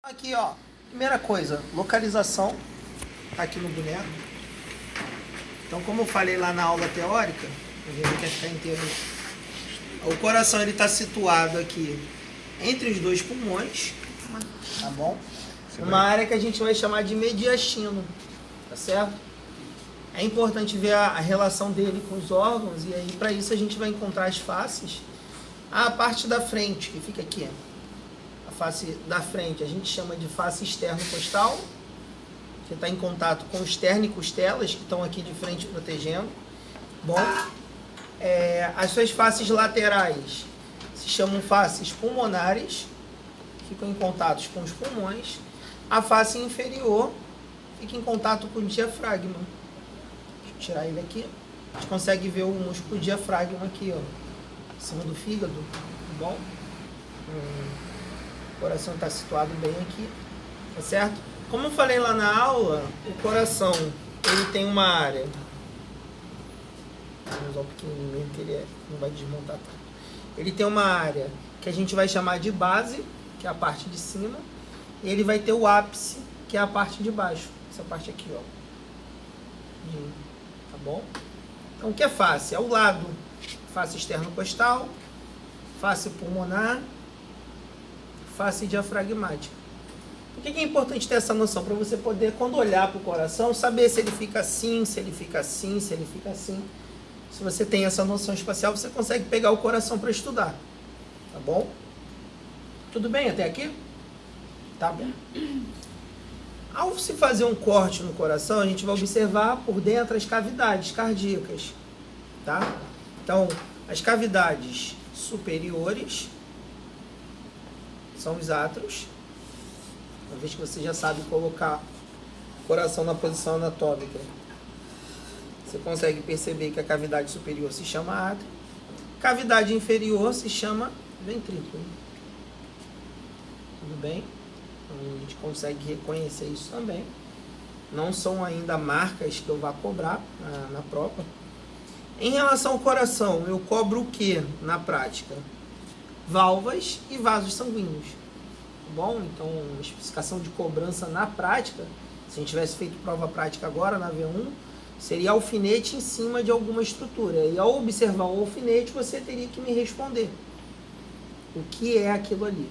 Aqui, ó, primeira coisa, localização, tá aqui no boneco. Então, como eu falei lá na aula teórica, ele quer ficar inteiro. O coração ele está situado aqui entre os dois pulmões, tá bom? Uma área que a gente vai chamar de mediastino, tá certo? É importante ver a relação dele com os órgãos, e aí para isso a gente vai encontrar as faces. A parte da frente, que fica aqui, a face da frente, a gente chama de face externo-costal, que está em contato com o externo e costelas, que estão aqui de frente protegendo. Bom, as suas faces laterais se chamam faces pulmonares, ficam em contato com os pulmões. A face inferior fica em contato com o diafragma. Deixa eu tirar ele aqui. A gente consegue ver o músculo diafragma aqui, ó, em cima do fígado, tá bom? O coração está situado bem aqui, tá certo? Como eu falei lá na aula, o coração, ele tem uma área. Vamos usar um pequenininho mesmo, que ele não vai desmontar tanto. Ele tem uma área que a gente vai chamar de base, que é a parte de cima, e ele vai ter o ápice, que é a parte de baixo, essa parte aqui, ó. Tá bom? Então, o que é face? É o lado, face externo-costal, face pulmonar, face diafragmática. Por que é importante ter essa noção? Para você poder, quando olhar para o coração, saber se ele fica assim, se ele fica assim, se ele fica assim. Se você tem essa noção espacial, você consegue pegar o coração para estudar. Tá bom? Tudo bem até aqui? Tá bom. Ao se fazer um corte no coração, a gente vai observar por dentro as cavidades cardíacas. Tá? Então, as cavidades superiores são os átrios. Uma vez que você já sabe colocar o coração na posição anatômica, você consegue perceber que a cavidade superior se chama átrio, cavidade inferior se chama ventrículo. Tudo bem? Então, a gente consegue reconhecer isso também. Não são ainda marcas que eu vá cobrar na prova. Em relação ao coração, eu cobro o que na prática? Válvulas e vasos sanguíneos. Bom, então, uma especificação de cobrança na prática, se a gente tivesse feito prova prática agora na V1, seria alfinete em cima de alguma estrutura. E ao observar o alfinete, você teria que me responder o que é aquilo ali,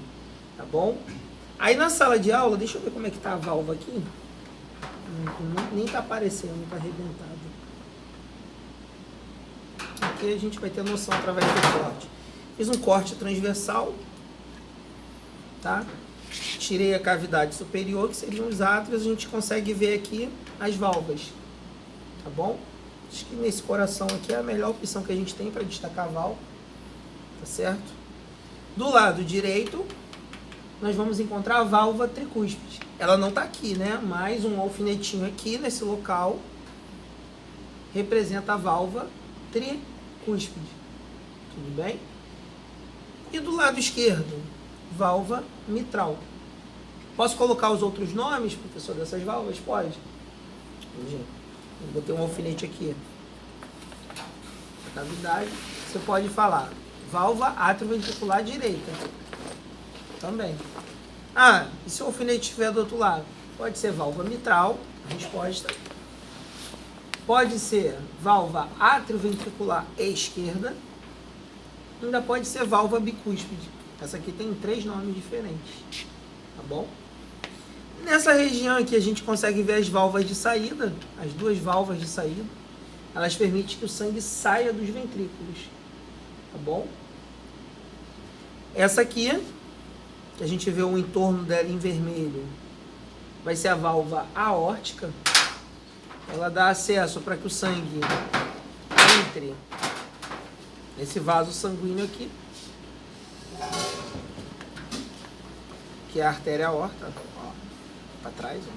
tá bom? Aí na sala de aula, deixa eu ver como é que tá a válvula aqui. Nem tá aparecendo, tá arrebentado. Aqui a gente vai ter noção através do corte. Fiz um corte transversal, tá? Tirei a cavidade superior, que seriam os átrios, a gente consegue ver aqui as válvulas, tá bom? Acho que nesse coração aqui é a melhor opção que a gente tem para destacar a válvula, tá certo? Do lado direito, nós vamos encontrar a válvula tricúspide. Ela não está aqui, né? Mas um alfinetinho aqui nesse local representa a válvula tricúspide, tudo bem? E do lado esquerdo, válvula mitral. Posso colocar os outros nomes, professor, dessas válvulas? Pode. Eu botei um alfinete aqui. A cavidade. Você pode falar válvula atrioventricular direita. Também. Ah, e se o alfinete estiver do outro lado? Pode ser válvula mitral. Resposta. Pode ser válvula atrioventricular esquerda. Ainda pode ser válvula bicúspide. Essa aqui tem 3 nomes diferentes, tá bom? Nessa região aqui a gente consegue ver as válvulas de saída, as 2 válvulas de saída. Elas permitem que o sangue saia dos ventrículos, tá bom? Essa aqui, que a gente vê o entorno dela em vermelho, vai ser a válvula aórtica. Ela dá acesso para que o sangue entre nesse vaso sanguíneo aqui, que é a artéria aorta, ó, para trás, ó.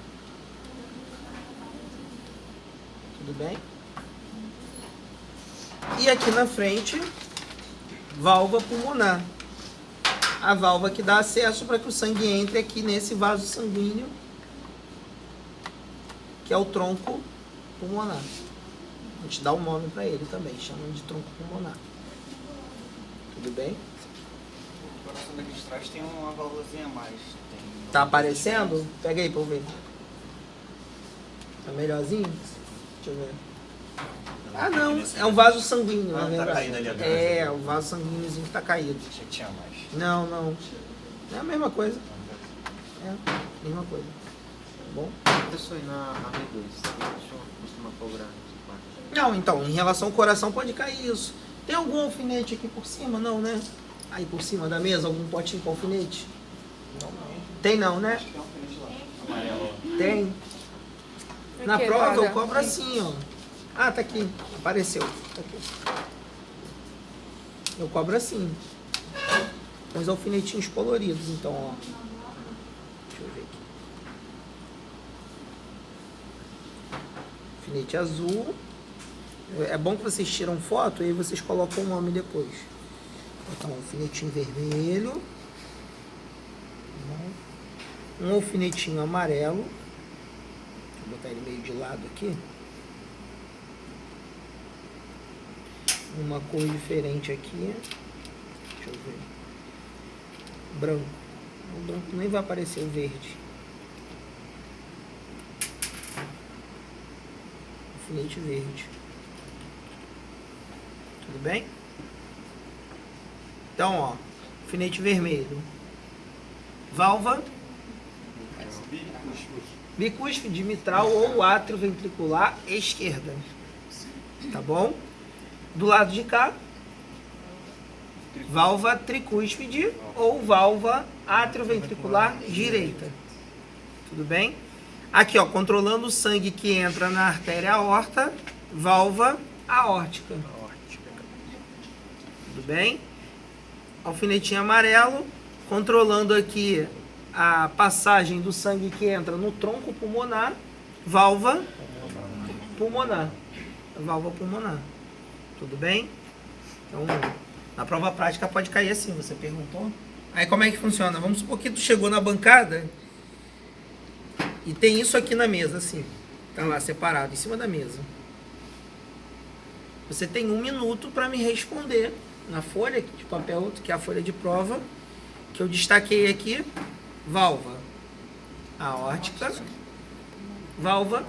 Tudo bem? E aqui na frente, válvula pulmonar, a válvula que dá acesso para que o sangue entre aqui nesse vaso sanguíneo, que é o tronco pulmonar. A gente dá um nome para ele também, chamam de tronco pulmonar. Tudo bem? O coração daqui de trás tem uma válvulazinha a mais. Tem Tá aparecendo? Pega aí pra eu ver. Tá melhorzinho? Deixa eu ver. Ah, não. É um vaso sanguíneo, na verdade. Tá caído ali atrás. É, o vaso sanguíneo que tá caído. Achei que tinha mais. Não, não. É a mesma coisa. É a mesma coisa. Tá bom? Professor, e na B2, deixa eu costuma cobrar essa parte. Não, então, em relação ao coração pode cair isso. Tem algum alfinete aqui por cima? Não, né? Aí por cima da mesa, algum potinho com alfinete? Não. Tem não, né? Acho que tem um alfinete lá. Amarelo. Tem. Na Aqui, prova eu guarda. cobro assim, ó. Ah, tá aqui. Apareceu. Tá aqui. Eu cobro assim. Com os alfinetinhos coloridos, então, ó. Deixa eu ver aqui. Alfinete azul. É bom que vocês tiram foto e aí vocês colocam o nome depois. Então, alfinetinho vermelho. Um alfinetinho amarelo. Vou botar ele meio de lado aqui. Uma cor diferente aqui. Deixa eu ver. Branco. O branco nem vai aparecer o verde. Alfinete verde. Tudo bem? Então, ó. Alfinete vermelho. Válvula. Bicúspide mitral ou átrio ventricular esquerda. Tá bom? Do lado de cá, válvula tricúspide ou válvula atrioventricular direita. Tudo bem? Aqui, ó, controlando o sangue que entra na artéria aorta, válvula aórtica. Tudo bem? Alfinetinho amarelo, controlando aqui a passagem do sangue que entra no tronco pulmonar, válvula pulmonar. Válvula pulmonar. Tudo bem? Então, na prova prática pode cair assim, você perguntou. Aí como é que funciona? Vamos supor que tu chegou na bancada e tem isso aqui na mesa, assim. Tá lá separado, em cima da mesa. Você tem 1 minuto para me responder na folha de papel, que é a folha de prova, que eu destaquei aqui. Válvula aórtica, válvula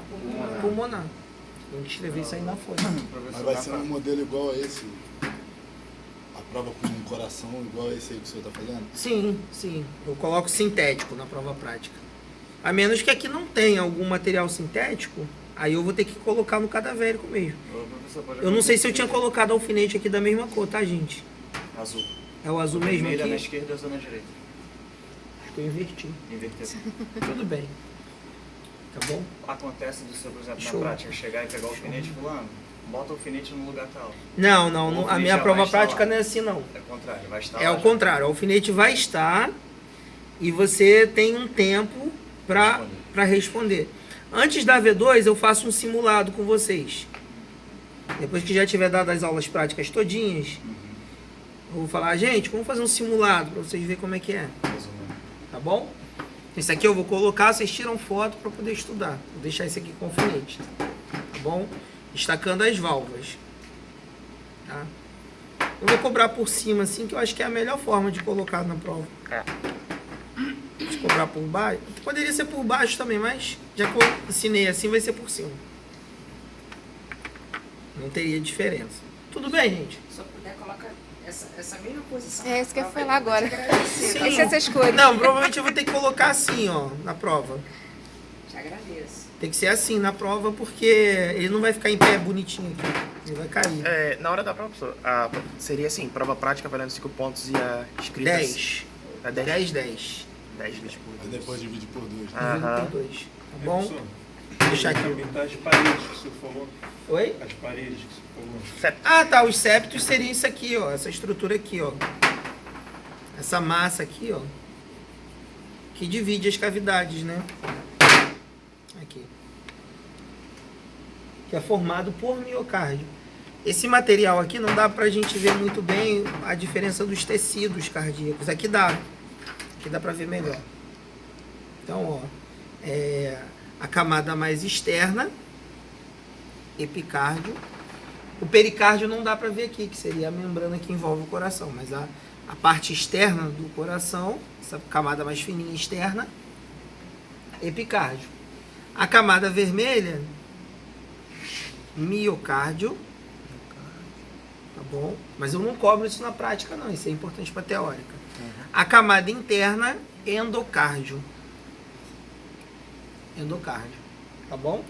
pulmonar. Tem que escrever isso aí na folha. Mas vai ser um modelo igual a esse? A prova com um coração igual a esse aí que o senhor está fazendo? Sim, sim. Eu coloco sintético na prova prática. A menos que aqui não tenha algum material sintético, aí eu vou ter que colocar no cadavérico mesmo. Eu não sei se eu tinha colocado alfinete aqui da mesma cor, tá, gente? Azul. É o azul mesmo Vermelho na aqui? esquerda e azul na direita. Acho que eu inverti. Inverteu. Tudo bem. Tá bom? Acontece do seu, por exemplo, Show. na prática, chegar e pegar o alfinete fulano, bota o alfinete no lugar tal. Não, O a alfinete minha já prova vai estar prática lá. não é assim, não. É o contrário, vai estar É lá o já. contrário. O alfinete vai estar e você tem um tempo para responder. Antes da V2, eu faço um simulado com vocês. Depois que já tiver dado as aulas práticas todinhas, eu vou falar, gente, vamos fazer um simulado para vocês verem como é que é. Resumindo. Tá bom? Esse aqui eu vou colocar, vocês tiram foto para poder estudar. Vou deixar esse aqui com alfinete. Tá bom? Destacando as válvulas. Tá? Eu vou cobrar por cima, assim, que eu acho que é a melhor forma de colocar na prova. Se cobrar por baixo, poderia ser por baixo também, mas já que eu ensinei assim, vai ser por cima. Não teria diferença. Tudo bem, gente? Se eu puder colocar essa mesma posição. É isso que eu ia na prova, falar agora. te agradecer, tá? Deixa essas cores. Não, provavelmente eu vou ter que colocar assim, ó, na prova. Te agradeço. Tem que ser assim na prova, porque ele não vai ficar em pé bonitinho aqui. Ele vai cair. É, na hora da prova, professor, seria assim, prova prática valendo 5 pontos e a escrita... 10. É 10? 10, 10. 10 vezes por Aí 2. depois divide por 2. Né? Aham. Dividido por 2. Tá bom? Vou deixar aqui. Pintar as paredes que você falou. Oi? As paredes que você falou. Ah, tá. Os septos seriam isso aqui, ó. Essa estrutura aqui, ó. Essa massa aqui, ó. Que divide as cavidades, né? Aqui. Que é formado por miocárdio. Esse material aqui não dá pra gente ver muito bem a diferença dos tecidos cardíacos. Aqui dá. Aqui dá pra ver melhor. Então, ó. A camada mais externa, epicárdio. O pericárdio não dá pra ver aqui, que seria a membrana que envolve o coração. Mas a parte externa do coração, essa camada mais fininha externa, epicárdio. A camada vermelha, miocárdio. Tá bom? Mas eu não cobro isso na prática, não. Isso é importante para teórica. A camada interna, endocárdio. Endocárdio. Tá bom?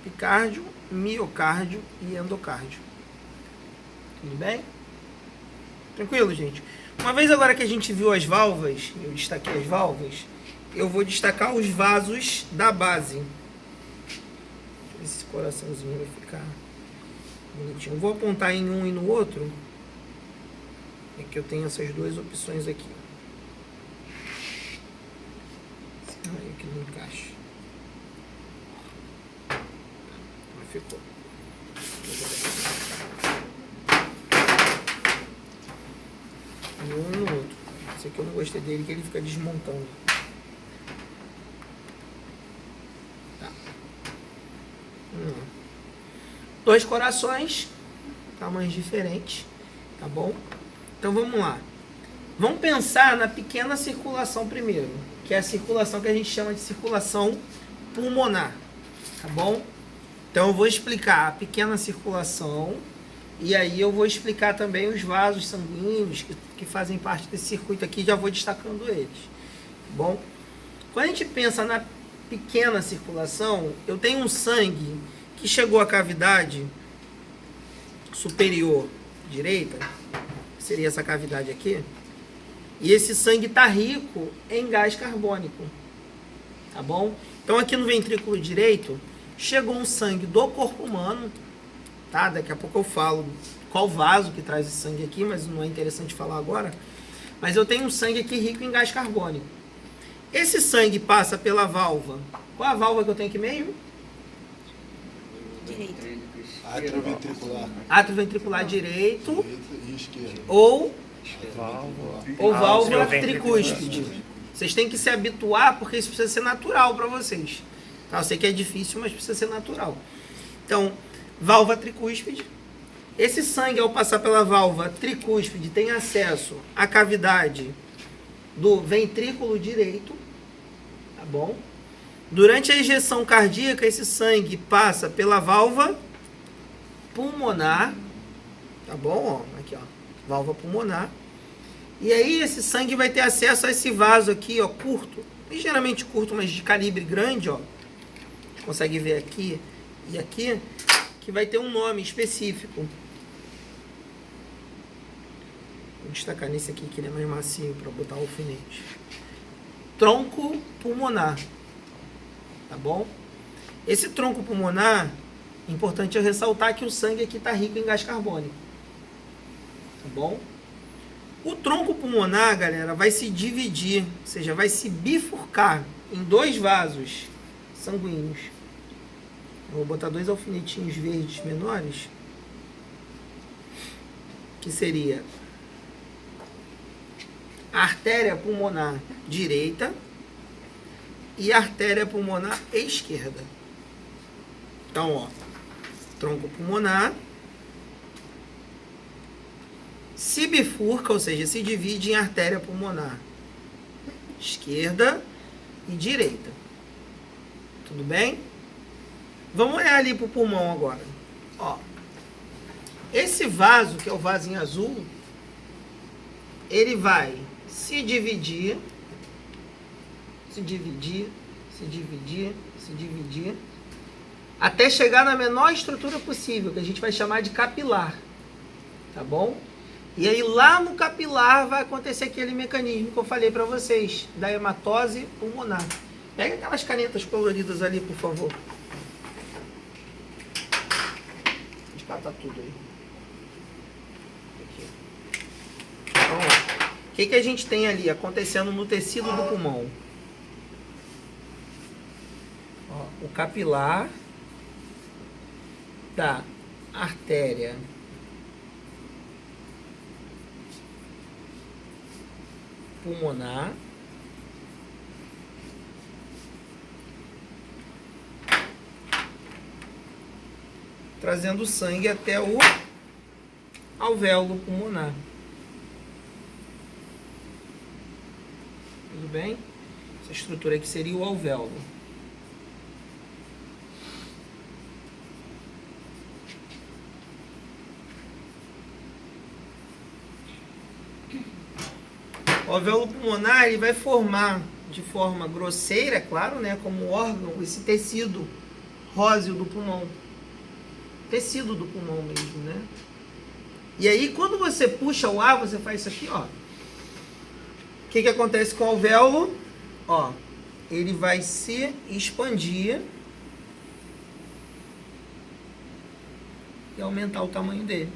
Epicárdio, miocárdio e endocárdio. Tudo bem? Tranquilo, gente? Uma vez agora que a gente viu as válvulas, eu destaquei as válvulas, eu vou destacar os vasos da base. Deixa eu ver se esse coraçãozinho vai ficar bonitinho. Eu vou apontar em um e no outro. É que eu tenho essas duas opções aqui. Aí aqui no encaixe. Ficou. E um no outro. Esse aqui eu não gostei dele, que ele fica desmontando. Tá. Dois corações, tamanhos diferentes, tá bom? Então vamos lá. Vamos pensar na pequena circulação primeiro, que é a circulação que a gente chama de circulação pulmonar, tá bom? Então eu vou explicar a pequena circulação e aí eu vou explicar também os vasos sanguíneos que fazem parte desse circuito aqui, já vou destacando eles, tá bom? Quando a gente pensa na pequena circulação, eu tenho um sangue que chegou à cavidade superior direita, seria essa cavidade aqui, e esse sangue está rico em gás carbônico, tá bom? Então aqui no ventrículo direito chegou um sangue do corpo humano, tá? Daqui a pouco eu falo qual vaso que traz esse sangue aqui, mas não é interessante falar agora. Mas eu tenho um sangue aqui rico em gás carbônico. Esse sangue passa pela válvula. Qual é a válvula que eu tenho aqui mesmo? Direito. Atrioventricular. Atrioventricular direito E esquerda. ou Válvula. válvula Atrioventricular. tricúspide. Vocês têm que se habituar, porque isso precisa ser natural para vocês. Tá? Eu sei que é difícil, mas precisa ser natural. Então, válvula tricúspide. Esse sangue, ao passar pela válvula tricúspide, tem acesso à cavidade do ventrículo direito, tá bom? Durante a ejeção cardíaca, esse sangue passa pela válvula pulmonar, tá bom? Ó, aqui, ó, válvula pulmonar. E aí esse sangue vai ter acesso a esse vaso aqui, ó, curto, ligeiramente curto, mas de calibre grande, ó. A gente consegue ver aqui e aqui, que vai ter um nome específico. Vou destacar nesse aqui, que ele é mais macio, para botar o alfinete. Tronco pulmonar. Tá bom? Esse tronco pulmonar, importante eu ressaltar que o sangue aqui está rico em gás carbônico. Tá bom? O tronco pulmonar, galera, vai se dividir, ou seja, vai se bifurcar em dois vasos sanguíneos. Eu vou botar dois alfinetinhos verdes menores, que seria a artéria pulmonar direita e a artéria pulmonar esquerda. Então, ó, tronco pulmonar se bifurca, ou seja, se divide em artéria pulmonar esquerda e direita. Tudo bem? Vamos olhar ali para o pulmão agora. Ó, esse vaso, que é o vasinho azul, ele vai se dividir, até chegar na menor estrutura possível, que a gente vai chamar de capilar. Tá bom? E aí lá no capilar vai acontecer aquele mecanismo que eu falei para vocês, da hematose pulmonar. Pega aquelas canetas coloridas ali, por favor. Descarta tudo aí. Aqui. Então, o que a gente tem ali acontecendo no tecido do pulmão? Ó, o capilar da artéria pulmonar trazendo sangue até o alvéolo pulmonar. Tudo bem? Essa estrutura aqui seria o alvéolo. O alvéolo pulmonar ele vai formar de forma grosseira, é claro, né, como órgão, esse tecido róseo do pulmão. Tecido do pulmão mesmo, né? E aí, quando você puxa o ar, você faz isso aqui, ó. O que acontece com o alvéolo? Ó, ele vai se expandir e aumentar o tamanho dele.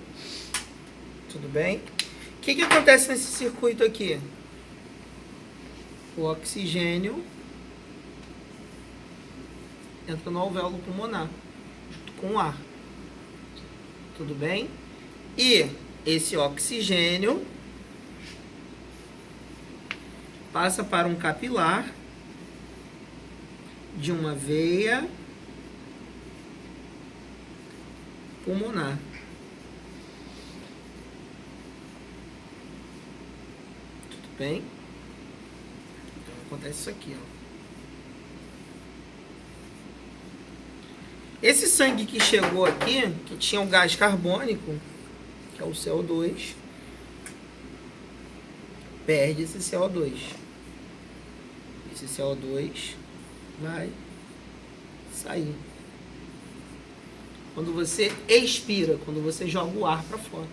Tudo bem? O que acontece nesse circuito aqui? O oxigênio entra no alvéolo pulmonar junto com o ar. Tudo bem? E esse oxigênio passa para um capilar de uma veia pulmonar. Tudo bem? Então acontece isso aqui, ó. Esse sangue que chegou aqui, que tinha o gás carbônico, que é o CO2, perde esse CO2. Esse CO2 vai sair. Quando você expira, quando você joga o ar para fora.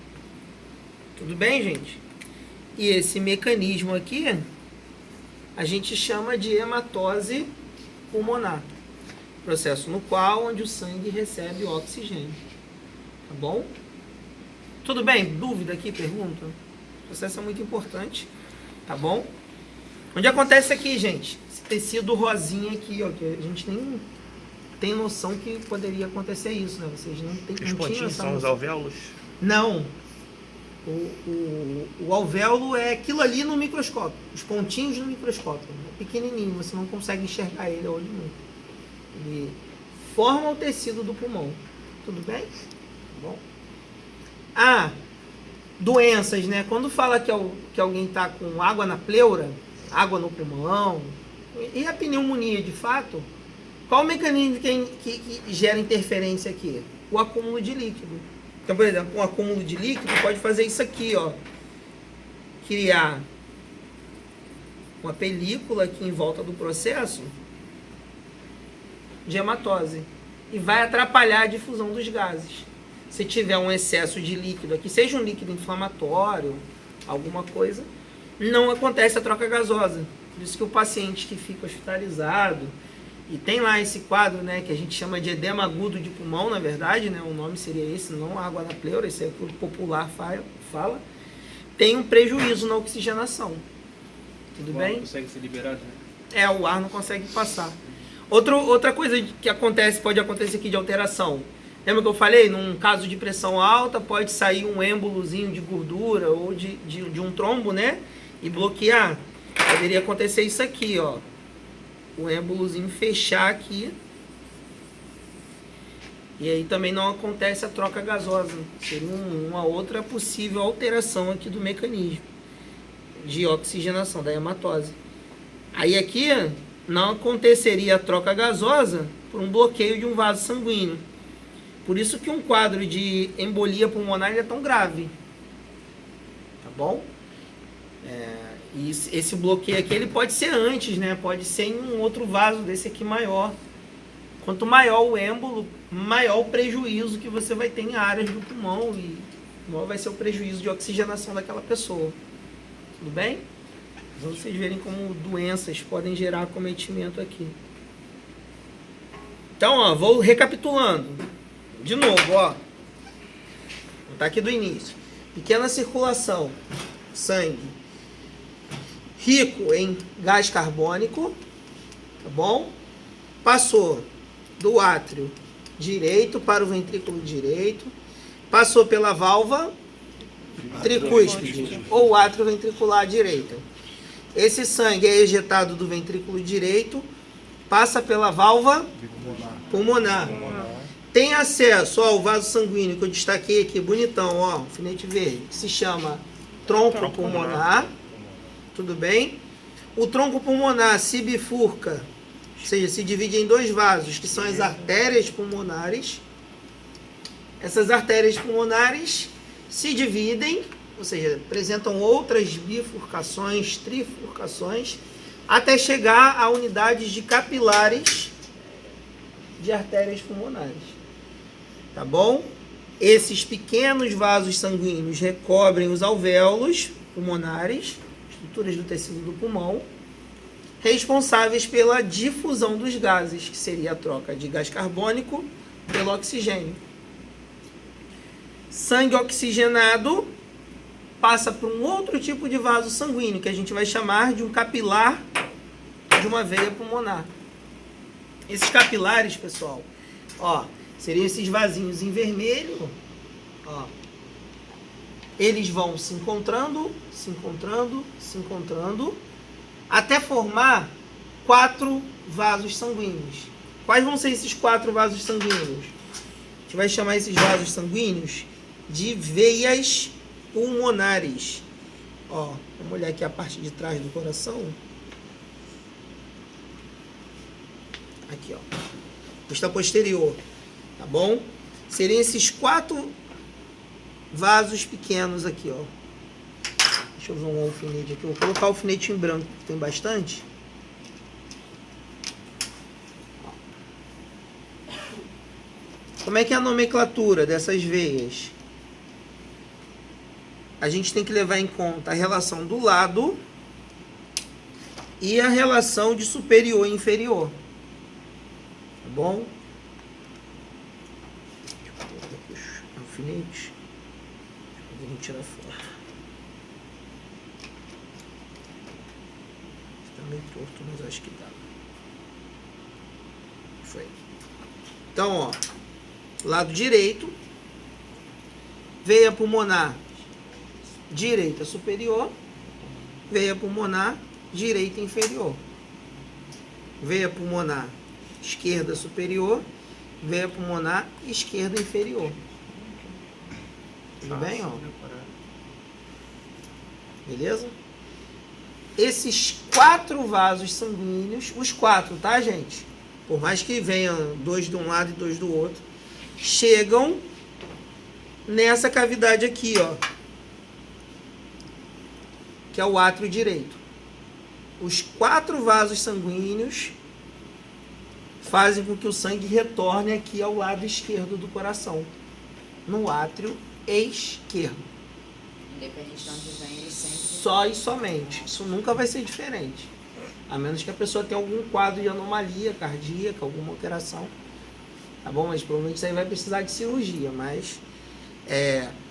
Tudo bem, gente? E esse mecanismo aqui, a gente chama de hematose pulmonar. Processo no qual onde o sangue recebe o oxigênio. Tá bom? Tudo bem? Dúvida aqui? Pergunta? O processo é muito importante. Tá bom? Onde acontece aqui, gente? Esse tecido rosinha aqui, ó, que a gente nem tem noção que poderia acontecer isso, né? Vocês não tem Os pontinhos são os alvéolos? Não. O alvéolo é aquilo ali no microscópio. Os pontinhos no microscópio. É pequenininho, você não consegue enxergar ele a olho nu. Ele forma o tecido do pulmão. Tudo bem? Tá bom? Ah, doenças, né? Quando fala que alguém está com água na pleura, água no pulmão, e a pneumonia de fato, qual o mecanismo que gera interferência aqui? O acúmulo de líquido. Então, por exemplo, um acúmulo de líquido pode fazer isso aqui, ó. Criar uma película aqui em volta do processo de hematose. E vai atrapalhar a difusão dos gases. Se tiver um excesso de líquido aqui, seja um líquido inflamatório, alguma coisa, não acontece a troca gasosa. Por isso que o paciente que fica hospitalizado, e tem lá esse quadro, né, que a gente chama de edema agudo de pulmão, na verdade, né, o nome seria esse, não água na pleura, isso é o que o popular fala, tem um prejuízo na oxigenação. Tudo bem? Não consegue ser liberado, né? É, o ar não consegue passar. Outra coisa que acontece, pode acontecer aqui de alteração. Lembra que eu falei? Num caso de pressão alta, pode sair um êmbolozinho de gordura ou de um trombo, né? E bloquear. Poderia acontecer isso aqui, ó. O êmbolozinho fechar aqui. E aí também não acontece a troca gasosa. Seria uma outra possível alteração aqui do mecanismo de oxigenação, da hematose. Aí aqui não aconteceria a troca gasosa por um bloqueio de um vaso sanguíneo. Por isso que um quadro de embolia pulmonar é tão grave. Tá bom? E esse bloqueio aqui ele pode ser antes, né? Pode ser em um outro vaso desse aqui maior. Quanto maior o êmbolo, maior o prejuízo que você vai ter em áreas do pulmão e maior vai ser o prejuízo de oxigenação daquela pessoa. Tudo bem? Para vocês verem como doenças podem gerar acometimento aqui. Então, ó, vou recapitulando. De novo, ó. Vou botar aqui do início. Pequena circulação. Sangue. Rico em gás carbônico. Tá bom? Passou do átrio direito para o ventrículo direito. Passou pela válvula tricúspide ou átrio ventricular direito. Esse sangue é ejetado do ventrículo direito, passa pela válvula pulmonar. Tem acesso ao vaso sanguíneo que eu destaquei aqui, bonitão, ó, alfinete verde, que se chama tronco pulmonar. Tudo bem? O tronco pulmonar se bifurca, ou seja, se divide em dois vasos, que são as artérias pulmonares. Essas artérias pulmonares se dividem, ou seja, apresentam outras bifurcações, trifurcações, até chegar a unidades de capilares de artérias pulmonares. Tá bom? Esses pequenos vasos sanguíneos recobrem os alvéolos pulmonares, estruturas do tecido do pulmão, responsáveis pela difusão dos gases, que seria a troca de gás carbônico pelo oxigênio. Sangue oxigenado passa por um outro tipo de vaso sanguíneo, que a gente vai chamar de um capilar de uma veia pulmonar. Esses capilares, pessoal, ó, seriam esses vasinhos em vermelho, ó. Eles vão se encontrando, até formar 4 vasos sanguíneos. Quais vão ser esses 4 vasos sanguíneos? A gente vai chamar esses vasos sanguíneos de veias pulmonares. Ó, vamos olhar aqui a parte de trás do coração. Aqui, ó. Costa posterior, tá bom? Seriam esses 4 vasos pequenos aqui, ó. Deixa eu usar um alfinete aqui. Eu vou colocar o alfinete em branco, que tem bastante. Como é que é a nomenclatura dessas veias? A gente tem que levar em conta a relação do lado e a relação de superior e inferior. Tá bom? Deixa eu colocar aqui os alfinetes. Vamos tirar foto. Está meio torto, mas acho que dá. Foi. Então, ó. Lado direito. Veia pulmonar direita superior. Veia pulmonar direita inferior. Veia pulmonar esquerda superior. Veia pulmonar esquerda inferior. Tudo bem, ó? Beleza? Esses 4 vasos sanguíneos, os 4, tá, gente? Por mais que venham 2 de um lado e 2 do outro, chegam nessa cavidade aqui, ó, que é o átrio direito. Os 4 vasos sanguíneos fazem com que o sangue retorne aqui ao lado esquerdo do coração, no átrio esquerdo. Independente de onde vem, ele sempre... Só e somente. Isso nunca vai ser diferente. A menos que a pessoa tenha algum quadro de anomalia cardíaca, alguma alteração. Tá bom? Mas provavelmente isso aí vai precisar de cirurgia. Mas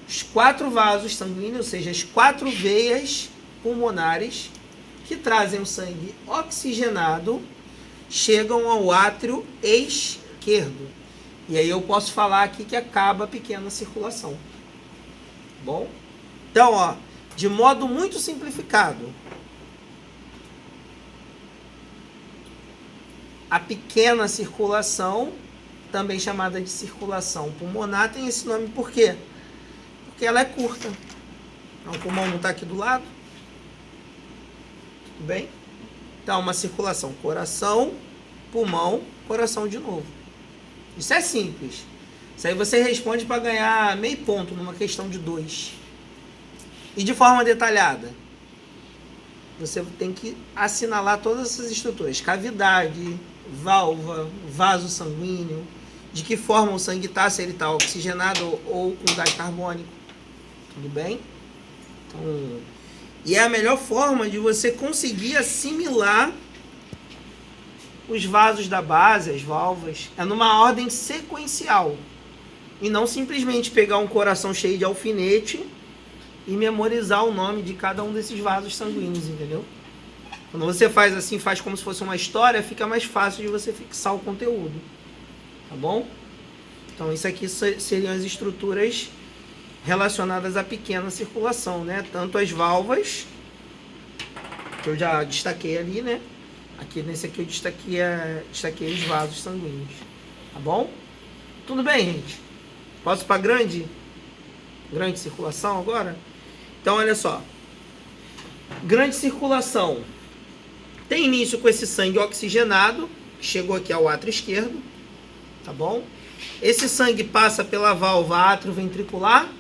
os 4 vasos sanguíneos, ou seja, as 4 veias pulmonares que trazem o sangue oxigenado, chegam ao átrio esquerdo. E aí eu posso falar aqui que acaba a pequena circulação. Bom? Então, ó, de modo muito simplificado, a pequena circulação, também chamada de circulação pulmonar, tem esse nome por quê? Porque ela é curta. Então, o pulmão não está aqui do lado. Tudo bem? Então, uma circulação coração, pulmão, coração de novo. Isso é simples. Isso aí você responde para ganhar meio ponto numa questão de 2. E de forma detalhada, você tem que assinalar todas essas estruturas. Cavidade, válvula, vaso sanguíneo, de que forma o sangue está, se ele está oxigenado ou com gás carbônico. Tudo bem? Então, e é a melhor forma de você conseguir assimilar os vasos da base, as válvulas, é numa ordem sequencial. E não simplesmente pegar um coração cheio de alfinete e memorizar o nome de cada um desses vasos sanguíneos, entendeu? Quando você faz assim, faz como se fosse uma história, fica mais fácil de você fixar o conteúdo. Tá bom? Então, isso aqui seriam as estruturas relacionadas à pequena circulação, né? Tanto as válvulas, que eu já destaquei ali, né? Aqui nesse aqui eu destaquei os vasos sanguíneos. Tá bom? Tudo bem, gente? Posso para grande circulação agora? Então, olha só. Grande circulação. Tem início com esse sangue oxigenado, que chegou aqui ao átrio esquerdo, tá bom? Esse sangue passa pela válvula atrioventricular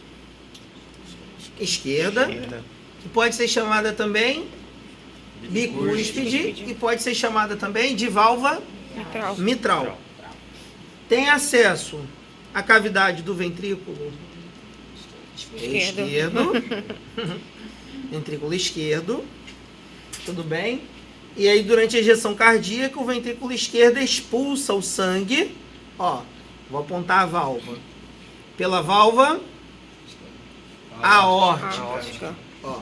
esquerda, que pode ser chamada também bicúspide e pode ser chamada também de válvula mitral. Tem acesso à cavidade do ventrículo esquerdo. Ventrículo esquerdo. Tudo bem? E aí, durante a ejeção cardíaca, o ventrículo esquerdo expulsa o sangue. Ó, vou apontar a válvula. Pela válvula aórtica. Ó,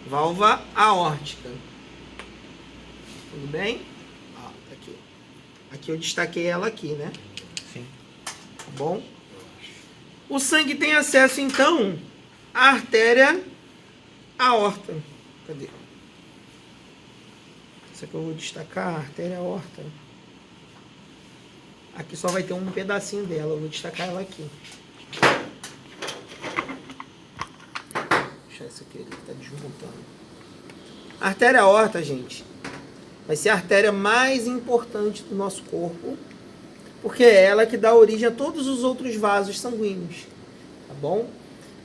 válvula aórtica. Tudo bem? Ó, tá aqui. Aqui eu destaquei ela aqui, né? Sim. Tá bom? O sangue tem acesso, então, à artéria aorta. Cadê? Isso aqui eu vou destacar, a artéria aorta. Aqui só vai ter um pedacinho dela, eu vou destacar ela aqui. Deixa essa aqui, ele tá desmontando. A artéria aorta, gente, vai ser a artéria mais importante do nosso corpo, porque é ela que dá origem a todos os outros vasos sanguíneos, tá bom?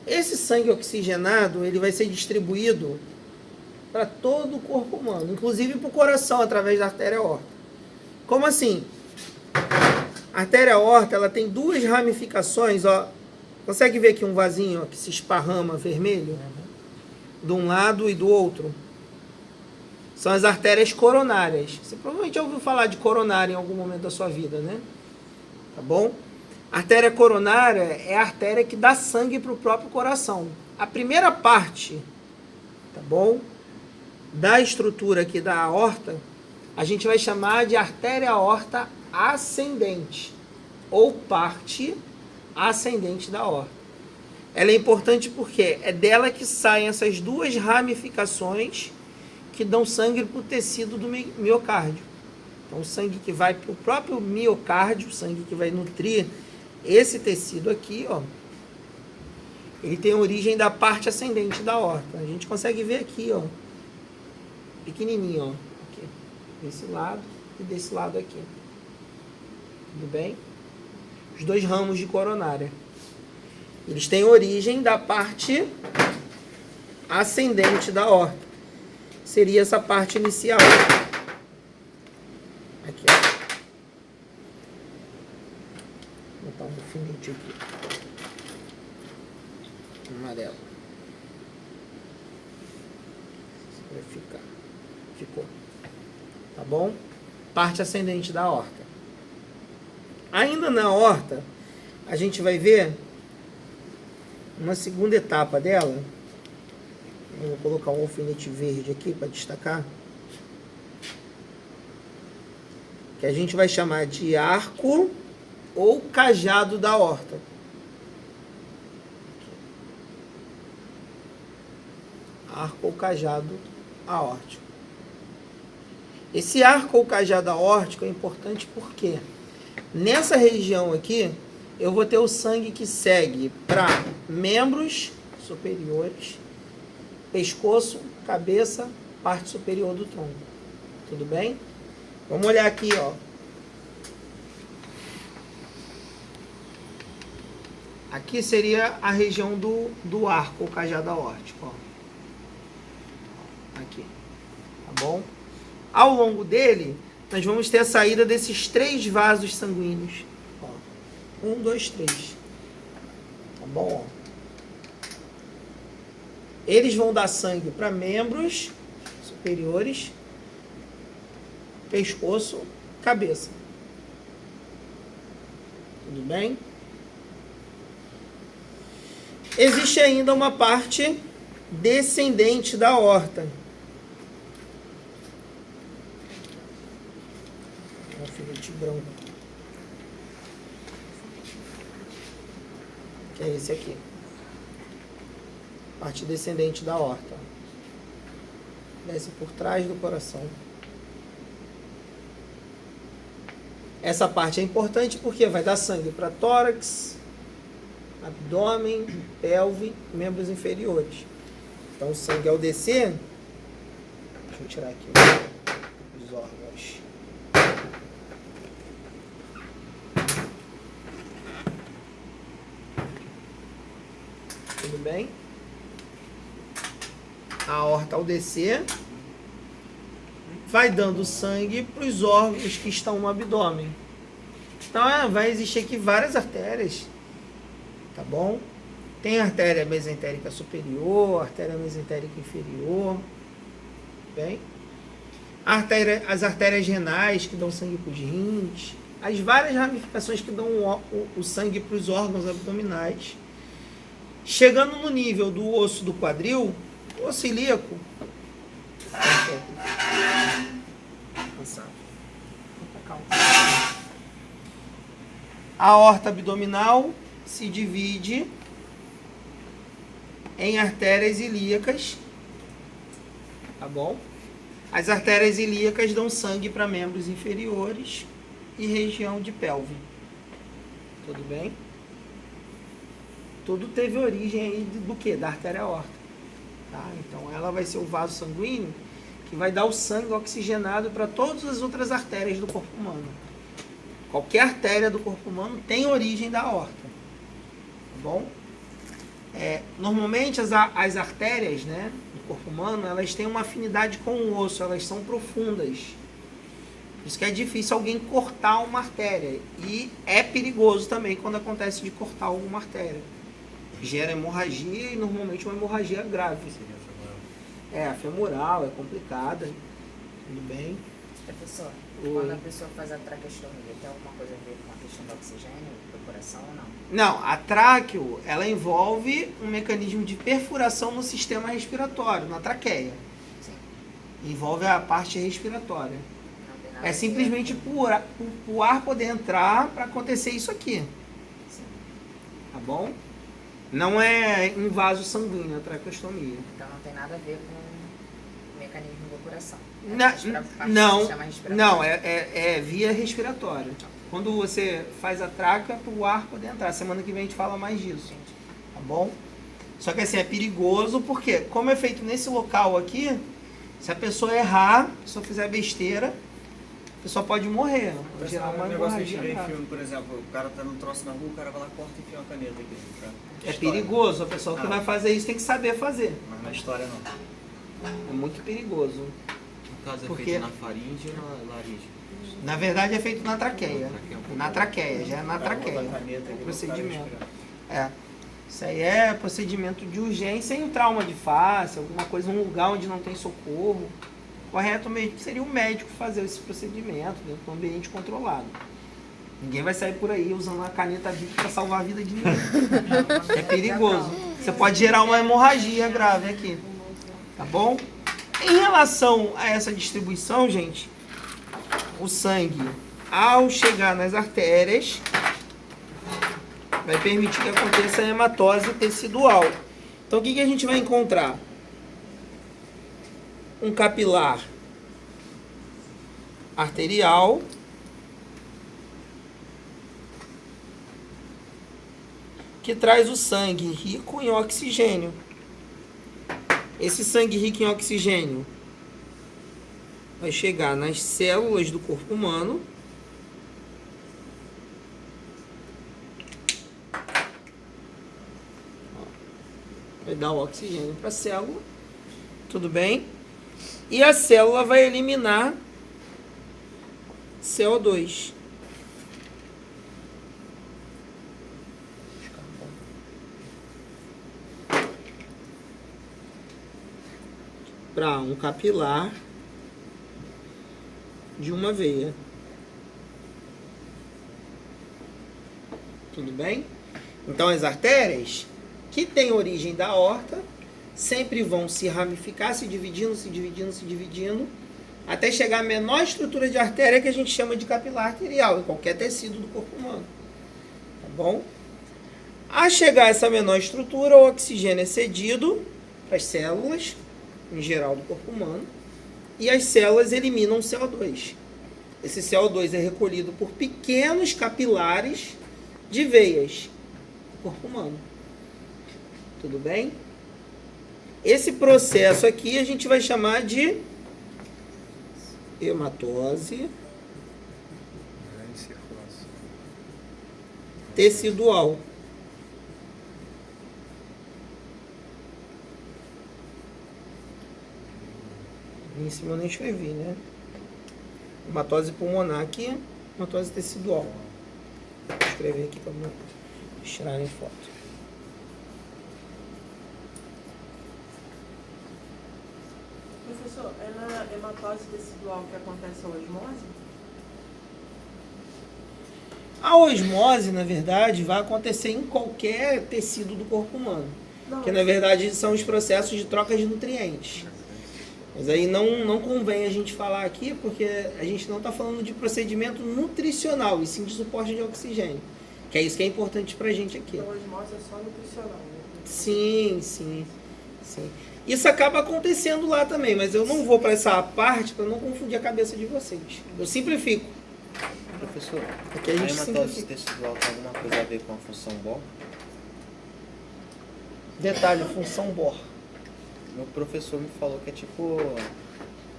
Esse sangue oxigenado, ele vai ser distribuído para todo o corpo humano, inclusive para o coração, através da artéria aorta. Como assim? A artéria aorta, ela tem duas ramificações, ó. Consegue ver aqui um vasinho, ó, que se esparrama vermelho? De um lado e do outro. São as artérias coronárias. Você provavelmente já ouviu falar de coronária em algum momento da sua vida, né? Tá bom? A artéria coronária é a artéria que dá sangue para o próprio coração. A primeira parte, tá bom, da estrutura aqui da aorta, a gente vai chamar de artéria aorta ascendente, ou parte ascendente da aorta. Ela é importante porque é dela que saem essas duas ramificações que dão sangue para o tecido do miocárdio. Então, o sangue que vai para o próprio miocárdio, o sangue que vai nutrir esse tecido aqui, ó, ele tem origem da parte ascendente da aorta. A gente consegue ver aqui, ó, pequenininho, ó, aqui, desse lado e desse lado aqui. Tudo bem? Os dois ramos de coronária. Eles têm origem da parte ascendente da aorta. Seria essa parte inicial. Aqui, ó. Vou botar um alfinete aqui. Amarelo. Vai ficar. Ficou. Tá bom? Parte ascendente da aorta. Ainda na aorta, a gente vai ver uma segunda etapa dela. Eu vou colocar um alfinete verde aqui para destacar. Que a gente vai chamar de arco ou cajado da aorta. Arco ou cajado aórtico. Esse arco ou cajado aórtico é importante porque nessa região aqui eu vou ter o sangue que segue para membros superiores, pescoço, cabeça, parte superior do tronco. Tudo bem? Vamos olhar aqui, ó. Aqui seria a região do arco ou cajado aórtico, ó. Aqui. Tá bom? Ao longo dele, nós vamos ter a saída desses três vasos sanguíneos. Ó. 1, 2, 3. Tá bom? Ó. Eles vão dar sangue para membros superiores, pescoço, cabeça. Tudo bem? Existe ainda uma parte descendente da aorta. Um alfinete branco. Que é esse aqui. Parte descendente da aorta. Desce por trás do coração. Essa parte é importante porque vai dar sangue para tórax, abdômen, pelve, membros inferiores. Então o sangue ao descer, deixa eu tirar aqui. órgãos. Tudo bem? A aorta, ao descer, vai dando sangue para os órgãos que estão no abdômen. Então, vai existir aqui várias artérias, tá bom? Tem artéria mesentérica superior, artéria mesentérica inferior, bem? As artérias renais que dão sangue para os rins, as várias ramificações que dão o sangue para os órgãos abdominais. Chegando no nível do osso do quadril, o osso ilíaco, a aorta abdominal se divide em artérias ilíacas, tá bom? As artérias ilíacas dão sangue para membros inferiores e região de pelve. Tudo bem? Tudo teve origem aí do que? Da artéria aorta. Tá? Então ela vai ser o vaso sanguíneo que vai dar o sangue oxigenado para todas as outras artérias do corpo humano. Qualquer artéria do corpo humano tem origem da aorta. Tá bom? Normalmente as artérias, né, do corpo humano, elas têm uma afinidade com o osso, elas são profundas. Por isso que é difícil alguém cortar uma artéria. E é perigoso também quando acontece de cortar alguma artéria. Gera hemorragia e normalmente uma hemorragia grave. A femoral, é complicada. Tudo bem? Professor, Oi. quando a pessoa faz a traqueostomia, tem alguma coisa a ver com a questão do oxigênio do coração ou não? Não, a tráqueo, ela envolve um mecanismo de perfuração no sistema respiratório, na traqueia. Sim. Envolve a parte respiratória. Não tem nada a É ver simplesmente com- o ar poder entrar para acontecer isso aqui. Sim. Tá bom? Não é em vaso sanguíneo a traqueostomia. Então não tem nada a ver com o mecanismo do coração. Não, é via respiratória. Quando você faz a traca, para o ar poder entrar. Semana que vem a gente fala mais disso. Tá bom? Só que assim, é perigoso porque, como é feito nesse local aqui, se a pessoa errar, se a pessoa fizer besteira, a pessoa pode morrer. Pode gerar uma um negócio que a gente hemorragia vê em grave. filme, por exemplo, o cara tá num troço na rua, o cara vai lá, corta e enfia uma caneta aqui. Pra É história. perigoso. A pessoa que vai fazer isso tem que saber fazer. Mas na história não. É muito perigoso. No caso, é Porque- feito na faringe ou na laringe? Na verdade é feito na traqueia. Traqueia, um pouco. Na traqueia, já é na O cara traqueia. bota a caneta aqui, Procedimento. o cara Isso aí é procedimento de urgência em um trauma de face, alguma coisa, um lugar onde não tem socorro. Correto mesmo seria o médico fazer esse procedimento dentro de um ambiente controlado. Ninguém vai sair por aí usando uma caneta Bic para salvar a vida de ninguém. É perigoso. Você pode gerar uma hemorragia grave aqui. Tá bom? Em relação a essa distribuição, gente, o sangue, ao chegar nas artérias, vai permitir que aconteça a hematose tecidual. Então, o que a gente vai encontrar? Um capilar arterial, que traz o sangue rico em oxigênio. Esse sangue rico em oxigênio vai chegar nas células do corpo humano. Vai dar o oxigênio para a célula. Tudo bem? E a célula vai eliminar CO2. Para um capilar de uma veia. Tudo bem? Então as artérias que têm origem da aorta sempre vão se ramificar, se dividindo, até chegar à menor estrutura de artéria que a gente chama de capilar arterial em qualquer tecido do corpo humano. Tá bom? A chegar a essa menor estrutura, o oxigênio é cedido para as células, em geral do corpo humano, e as células eliminam CO2. Esse CO2 é recolhido por pequenos capilares de veias do corpo humano. Tudo bem? Esse processo aqui a gente vai chamar de hematose Grande circulação. tecidual. Em cima eu nem escrevi, né? Hematose pulmonar aqui, hematose tecidual. Vou escrever aqui para não tirarem foto. Professor, é na hematose tecidual que acontece a osmose? A osmose, na verdade, vai acontecer em qualquer tecido do corpo humano. Não, Que, na verdade, são os processos de troca de nutrientes. Mas aí não convém a gente falar aqui, porque a gente não está falando de procedimento nutricional, e sim de suporte de oxigênio. Que é isso que é importante para a gente aqui. então a osmose é só nutricional, né? Sim. Isso acaba acontecendo lá também, mas eu não vou para essa parte para não confundir a cabeça de vocês. Eu simplifico. Professor, Aqui a a gente hematose simplifica. tecidual tem alguma coisa a ver com a função Bohr? Detalhe, função Bohr. Meu professor me falou que é tipo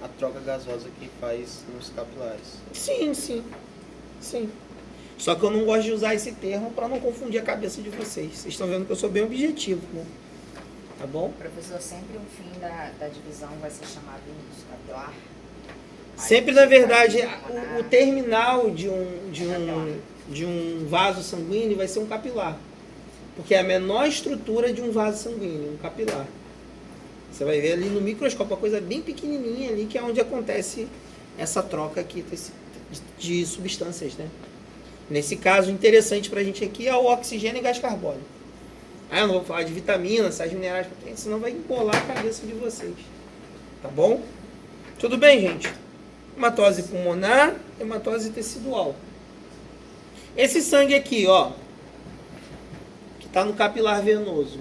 a troca gasosa que faz nos capilares. Sim. Só que eu não gosto de usar esse termo para não confundir a cabeça de vocês. Vocês estão vendo que eu sou bem objetivo, né? Tá bom? Professor, sempre o fim da divisão vai ser chamado início capilar? Sempre, na verdade, o terminal de um vaso sanguíneo vai ser um capilar. Porque é a menor estrutura de um vaso sanguíneo, um capilar. Você vai ver ali no microscópio, uma coisa bem pequenininha ali, que é onde acontece essa troca aqui de substâncias, né? Nesse caso, interessante pra gente aqui é o oxigênio e gás carbônico. Eu não vou falar de vitaminas, sais minerais, senão vai embolar a cabeça de vocês. Tá bom? Tudo bem, gente? Hematose pulmonar, hematose tecidual. Esse sangue aqui, ó, que tá no capilar venoso,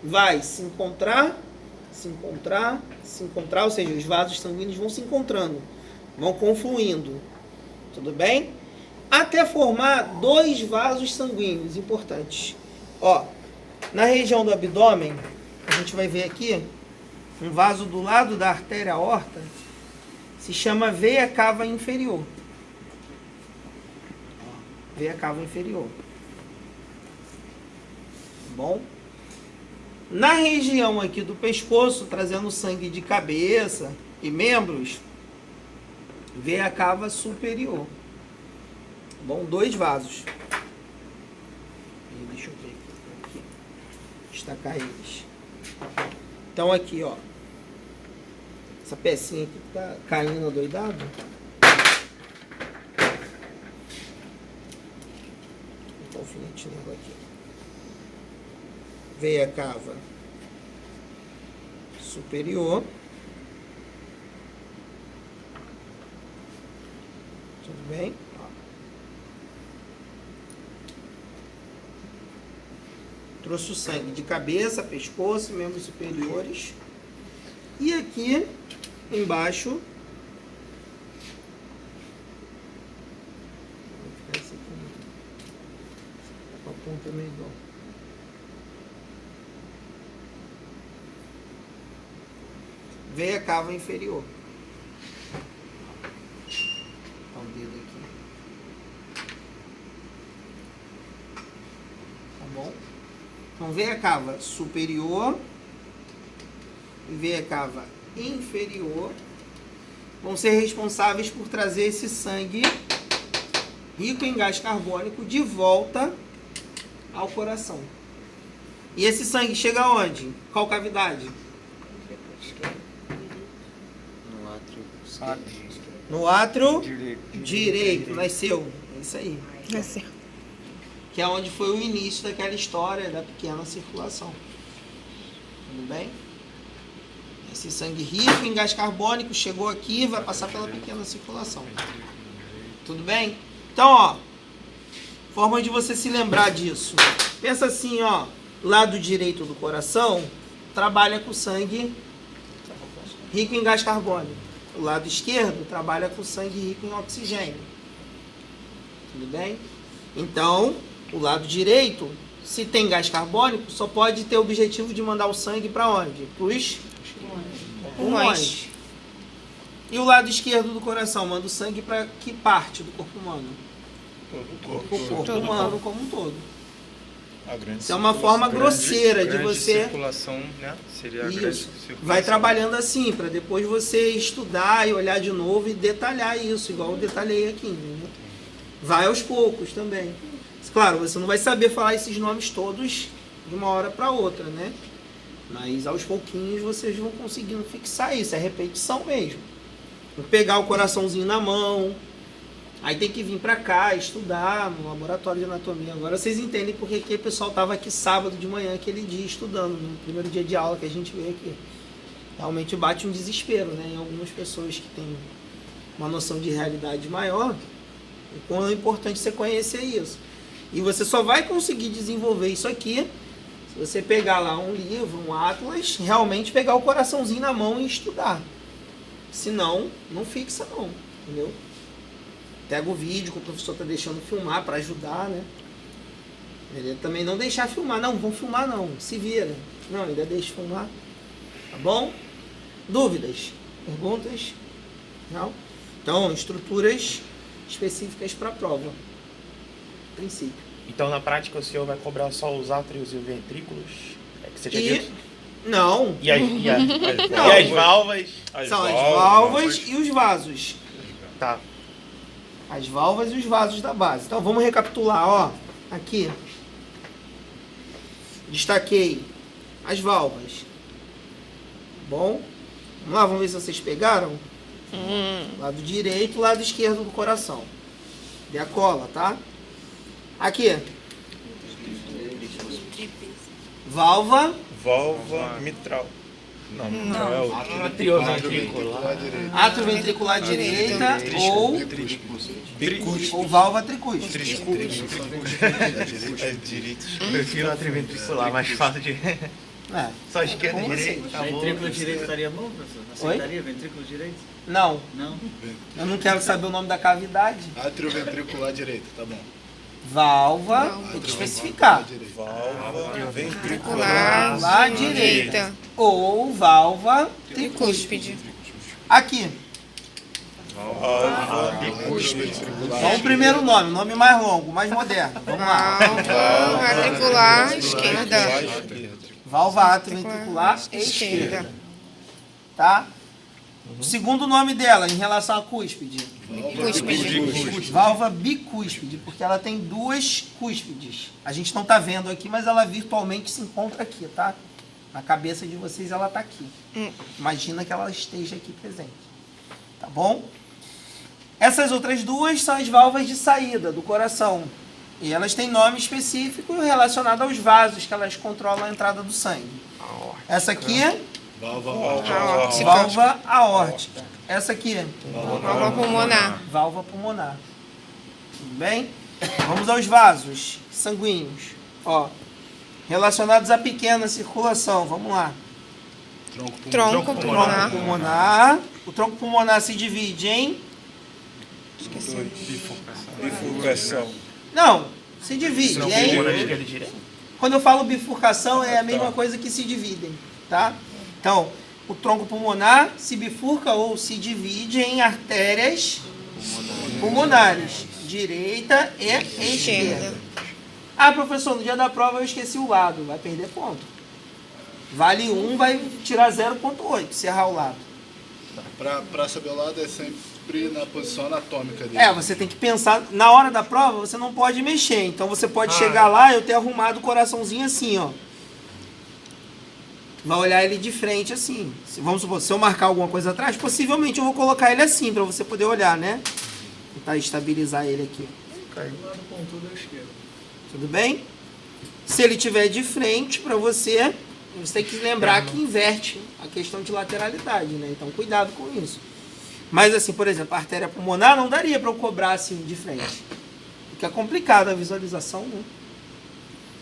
vai se encontrar, ou seja, os vasos sanguíneos vão se encontrando, vão confluindo, tudo bem? Até formar dois vasos sanguíneos importantes. Ó, na região do abdômen, a gente vai ver aqui, um vaso do lado da artéria aorta, se chama veia cava inferior. Veia cava inferior. Bom? Na região aqui do pescoço, trazendo sangue de cabeça e membros, veia cava superior. Bom, dois vasos. Deixa eu ver aqui. Destacar eles. Então aqui, ó. Essa pecinha aqui tá caindo adoidado. Vou botar o alfinete nela aqui. Veia cava superior. Tudo bem? Ó. Trouxe o sangue de cabeça, pescoço, membros superiores. E aqui embaixo, vou ficar esse aqui com a ponta meio igual. Veia cava inferior. Dá o dedo aqui. Tá bom? Então, veia cava superior e veia cava inferior vão ser responsáveis por trazer esse sangue rico em gás carbônico de volta ao coração. E esse sangue chega aonde? Qual cavidade? No átrio direito. Nasceu. É isso aí. Nasceu. Que é onde foi o início daquela história da pequena circulação. Tudo bem? Esse sangue rico em gás carbônico chegou aqui e vai passar pela pequena circulação. Tudo bem? Então, ó, forma de você se lembrar disso. Pensa assim, ó, lado direito do coração trabalha com sangue rico em gás carbônico. O lado esquerdo trabalha com sangue rico em oxigênio. Tudo bem? Então, o lado direito, se tem gás carbônico, só pode ter o objetivo de mandar o sangue para onde? Para os pulmões. E o lado esquerdo do coração manda o sangue para que parte do corpo humano? O corpo humano como um todo. A grande Isso é uma forma grosseira de grande você... circulação, né? Seria a grande Isso. circulação. Vai trabalhando assim, para depois você estudar e olhar de novo e detalhar isso, igual eu detalhei aqui, entendeu? Vai aos poucos também. Claro, você não vai saber falar esses nomes todos de uma hora para outra, né? Mas aos pouquinhos vocês vão conseguindo fixar isso, é repetição mesmo. Vou pegar o coraçãozinho na mão, aí tem que vir para cá, estudar no laboratório de anatomia. Agora vocês entendem porque que o pessoal estava aqui sábado de manhã, aquele dia, estudando, no primeiro dia de aula que a gente veio aqui. Realmente bate um desespero, né? Em algumas pessoas que têm uma noção de realidade maior, o quão é importante você conhecer isso. E você só vai conseguir desenvolver isso aqui se você pegar lá um livro, um atlas, realmente pegar o coraçãozinho na mão e estudar. Senão, não fixa não, entendeu? Pega o vídeo que o professor está deixando filmar para ajudar, né? Ele também não deixar filmar. Não, vão filmar não, se vira. Não, ainda deixa filmar. Tá bom? Dúvidas? Perguntas? Não? Então, estruturas específicas para a prova. Princípio. Então, na prática, o senhor vai cobrar só os átrios e os ventrículos? É que você já disse? Não. E as válvulas? São as válvulas e os vasos. Tá. As válvulas e os vasos da base. Então, vamos recapitular, ó. Aqui. Destaquei as válvulas. Bom? Vamos lá, vamos ver se vocês pegaram. Lado direito e lado esquerdo do coração. Dê a cola, tá? Aqui. Válvula. Válvula mitral. Não, mitral é outra. Átrio ventricular direita ou válvula tricúspide. É direito. Prefiro átrio ventricular, mais fácil de... É. Só esquerda e Como direita. assim? Ventrículo direito estaria bom, professor? Aceitaria ventrículo direito? Não, Não? eu não quero saber o nome da cavidade. Atrioventricular direito, tá bom. Válvula, tem que especificar. Válvula Ventricular Lá direita. Ou válvula tricúspide. aqui. Vamos o primeiro nome, nome mais longo, mais moderno. Vamos lá. Válvula ventricular esquerda. Válvula atrioventricular esquerda. Tá? O segundo nome dela em relação à cúspide. Cúspide. Válvula bicúspide, porque ela tem duas cúspides. A gente não está vendo aqui, mas ela virtualmente se encontra aqui, tá? Na cabeça de vocês ela está aqui. Imagina que ela esteja aqui presente. Tá bom? Essas outras duas são as válvulas de saída do coração. E elas têm nome específico relacionado aos vasos que elas controlam a entrada do sangue. Essa aqui é válvula aórtica. Essa aqui é Válvula pulmonar. válvula pulmonar. Tudo bem? Vamos aos vasos sanguíneos. Ó, relacionados à pequena circulação. Vamos lá. Tronco pulmonar. Tronco pulmonar. O tronco pulmonar se divide em... bifurcação. Não, se divide Não, em... esquerda e direita. Quando eu falo bifurcação, é a mesma coisa que se dividem, tá? Então, o tronco pulmonar se bifurca ou se divide em artérias pulmonares, direita e esquerda. Ah, professor, no dia da prova eu esqueci o lado, vai perder ponto. Vale 1, vai tirar 0,8 se errar o lado. Pra saber o lado é sempre na posição anatômica dele. É, você tem que pensar, na hora da prova você não pode mexer, então você pode chegar lá e eu ter arrumado o coraçãozinho assim, ó. Vai olhar ele de frente assim. Vamos supor, se eu marcar alguma coisa atrás, possivelmente eu vou colocar ele assim, para você poder olhar, né? Tentar estabilizar ele aqui. O lado pontudo é o esquerdo. Tudo bem? Se ele tiver de frente para você, você tem que lembrar que inverte a questão de lateralidade, né? Então cuidado com isso. Mas assim, por exemplo, a artéria pulmonar não daria para eu cobrar assim de frente. Porque é complicado a visualização, né?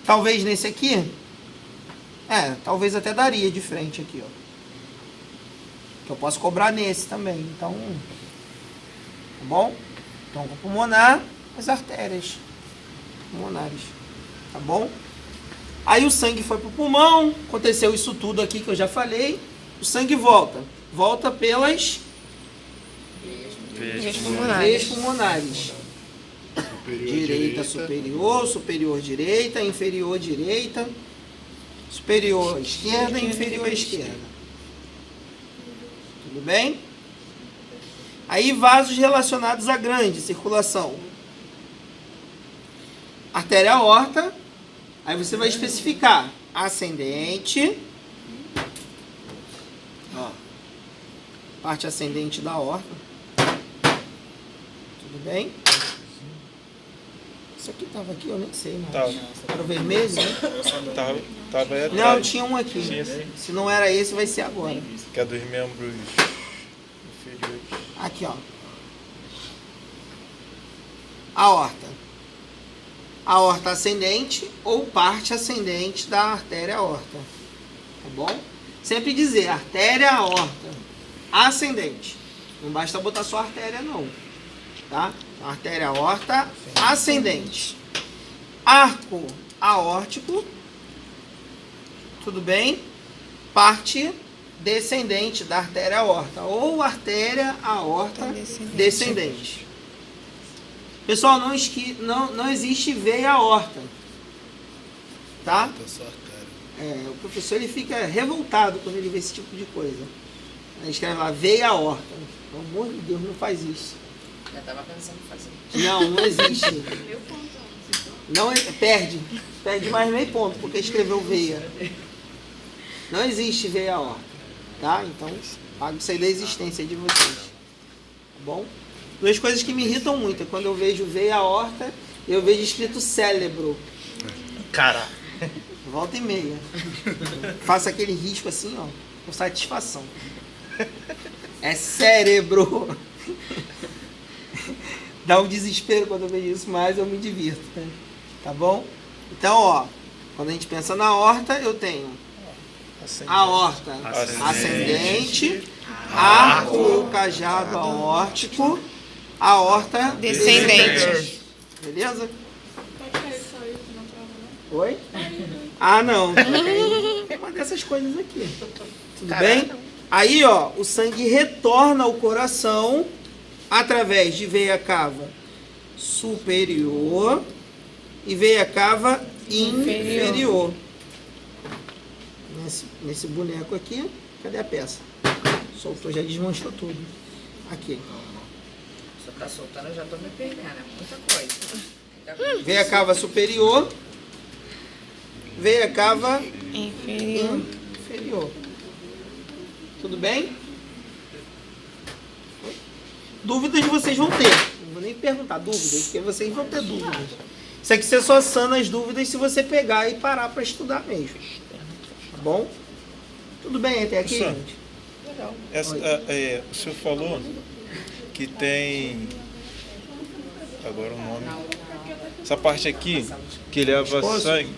Talvez nesse aqui, talvez até daria de frente aqui, ó. Que eu posso cobrar nesse também, então... Tá bom? Então, pulmonar, as artérias pulmonares, tá bom? Aí o sangue foi pro pulmão, aconteceu isso tudo aqui que eu já falei, o sangue volta pelas Veias Veias pulmonares. pulmonares. Superior, Direita, superior, superior direita, inferior direita, superior esquerda, inferior esquerda. Tudo bem? Aí vasos relacionados à grande circulação. Artéria aorta, aí você vai especificar ascendente, ó, parte ascendente da aorta. Tudo bem? Isso aqui tava aqui, eu nem sei, mas Tava. era o vermelho, né? Tava aí Não, atrás. tinha um aqui. Tinha sim. Se não era esse, vai ser agora. Que é dos membros inferiores. Aqui, ó. Aorta. Aorta ascendente ou parte ascendente da artéria aorta. Tá bom? Sempre dizer artéria aorta ascendente. Não basta botar só artéria, não. Tá? Artéria aorta ascendente. Arco aórtico. Tudo bem? Parte descendente da artéria aorta. Ou artéria aorta descendente. Pessoal, não existe veia aorta. Tá? Tá só artéria. O professor ele fica revoltado quando ele vê esse tipo de coisa. Ele escreve lá, veia aorta. Pelo amor de Deus, não faz isso. Já tava pensando em fazer. Não existe. Não, perde mais meio ponto, porque escreveu veia. Não existe veia aorta. Tá? Então, pago isso aí da existência de vocês. Tá bom? Duas coisas que me irritam muito é quando eu vejo veia aorta, eu vejo escrito cérebro. Cara. Volta e meia. Faço aquele risco assim, ó, com satisfação. É cérebro. Dá um desespero quando eu vejo isso, mas eu me divirto. Né? Tá bom? Então, ó, quando a gente pensa na aorta, eu tenho aorta ascendente, arco ou cajado aórtico, aorta Descendente. Beleza? Oi? Ah, não. É uma dessas coisas aqui. Tudo bem? Aí, ó, o sangue retorna ao coração através de veia cava superior e veia cava inferior. Nesse boneco aqui, cadê a peça? Soltou, já desmanchou tudo. Aqui. Só tá soltando, eu já tô me perdendo. É muita coisa. Veia cava superior, veia cava inferior. Tudo bem? Dúvidas vocês vão ter. Não vou nem perguntar dúvidas, porque vocês vão ter dúvidas. Isso aqui você só sana as dúvidas se você pegar e parar para estudar mesmo. Tá bom? Tudo bem até aqui, Professor, gente? O senhor falou que tem... Agora o nome... Essa parte aqui, que leva Pescoço. sangue...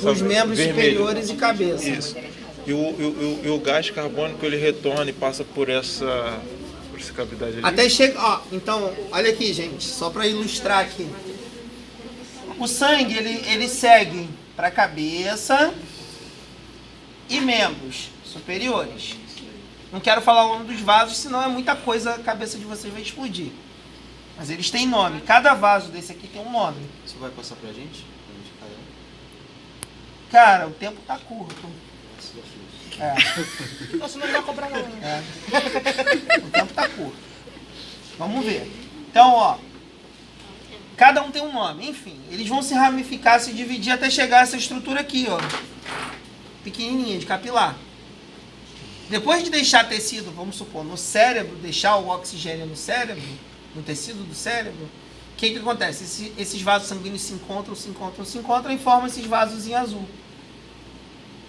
Os membros vermelho. superiores e cabeça. Isso. E o gás carbônico, ele retorna e passa por essa cavidade ali? Até chega, ó, então, olha aqui, gente, só para ilustrar aqui. O sangue, ele segue para a cabeça e membros superiores. Não quero falar o nome dos vasos, senão é muita coisa, a cabeça de vocês vai explodir. Mas eles têm nome. Cada vaso desse aqui tem um nome. Você vai passar pra gente? Cara, o tempo tá curto. Você não vai comprar não. O tempo tá curto. Vamos ver. Então, ó. Cada um tem um nome. Enfim, eles vão se ramificar, se dividir até chegar a essa estrutura aqui, ó. Pequenininha, de capilar. Depois de deixar tecido, vamos supor, no cérebro, deixar o oxigênio no cérebro, no tecido do cérebro, o que acontece? Esses vasos sanguíneos se encontram e formam esses vasos em azul.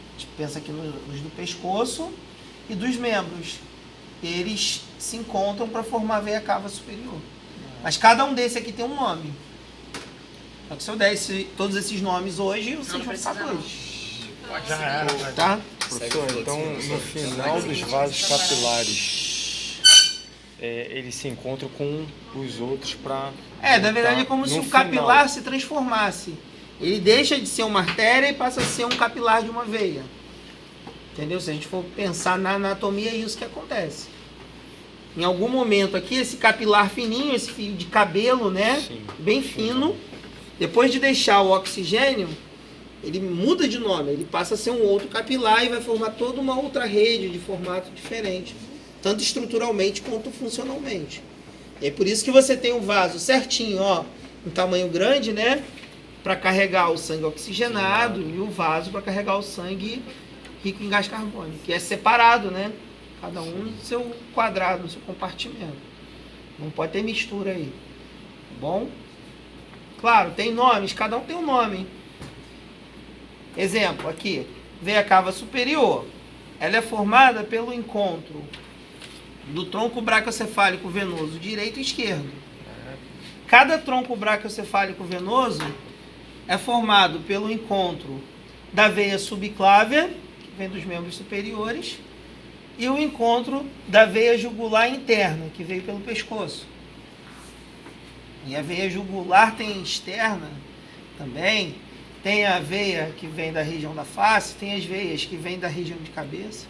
A gente pensa aqui nos do pescoço e dos membros. Eles se encontram para formar a veia cava superior. Mas cada um desse aqui tem um nome. Só que se eu der todos esses nomes hoje, vocês vão ficar dois. Já era. Tá? Professor, então no final dos vasos capilares, eles se encontram com os outros para... Na verdade é como se o capilar se transformasse. Ele deixa de ser uma artéria e passa a ser um capilar de uma veia. Entendeu? Se a gente for pensar na anatomia, é isso que acontece. Em algum momento aqui, esse capilar fininho, esse fio de cabelo, né? Sim. Bem fino. Depois de deixar o oxigênio, ele muda de nome, ele passa a ser um outro capilar e vai formar toda uma outra rede de formato diferente, tanto estruturalmente quanto funcionalmente. E é por isso que você tem um vaso certinho, ó, um tamanho grande, né, para carregar o sangue oxigenado e o vaso para carregar o sangue rico em gás carbônico, que é separado, né, cada um no seu quadrado, no seu compartimento. Não pode ter mistura aí, tá bom? Claro, tem nomes, cada um tem um nome, hein? Exemplo, aqui, veia cava superior. Ela é formada pelo encontro do tronco braquiocefálico venoso direito e esquerdo. Cada tronco braquiocefálico venoso é formado pelo encontro da veia subclávia, que vem dos membros superiores, e o encontro da veia jugular interna, que veio pelo pescoço. E a veia jugular tem externa também. Tem a veia que vem da região da face, tem as veias que vêm da região de cabeça.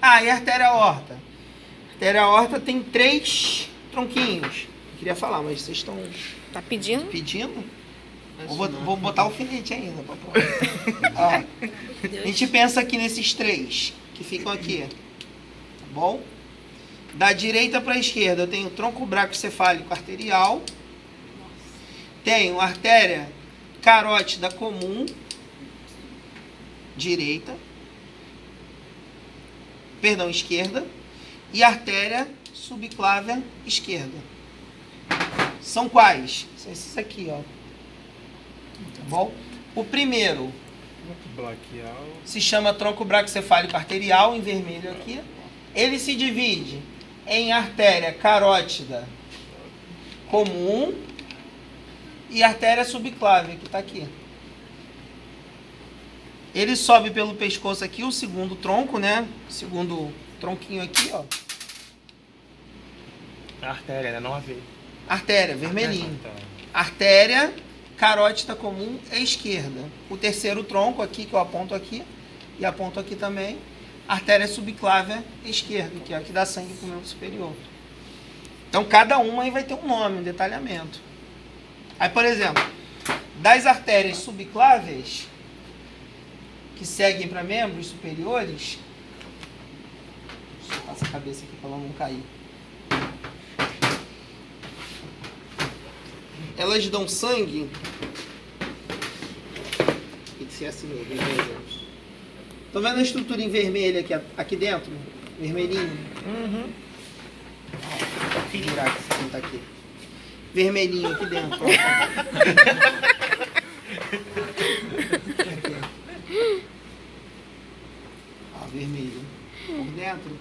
Ah, e a artéria aorta. A artéria aorta tem 3 tronquinhos. Eu queria falar, mas vocês estão Tá pedindo? pedindo? Vou botar o alfinete ainda. Ó, a gente pensa aqui nesses 3 que ficam aqui. Tá bom? Da direita para a esquerda eu tenho o tronco braquiocefálico arterial. Tenho a artéria carótida comum, direita, perdão, esquerda, e artéria subclávia esquerda. São quais? São esses aqui, ó. Tá bom? O primeiro Braquial. se chama tronco braquiocefálico arterial, em vermelho aqui. Ele se divide em artéria carótida comum e artéria subclávia, que está aqui. Ele sobe pelo pescoço aqui, o segundo tronco, né? O segundo tronquinho aqui, ó. A artéria, né? Não a veia. Artéria, vermelhinho. Tá. Artéria carótida comum é esquerda. O terceiro tronco aqui, que eu aponto aqui, e aponto aqui também, artéria subclávia esquerda, que é a que dá sangue para o membro superior. Então, cada uma aí vai ter um nome, um detalhamento. Aí, por exemplo, das artérias subcláveis, que seguem para membros superiores, deixa eu passar a cabeça aqui para ela não cair. Elas dão sangue. Tem que ser assim mesmo. Estão vendo a estrutura em vermelho aqui dentro? Vermelhinho? Uhum. Vou virar aqui, esse tá aqui. Vermelhinho aqui dentro. Ó. Aqui. Ó, vermelho. Por dentro.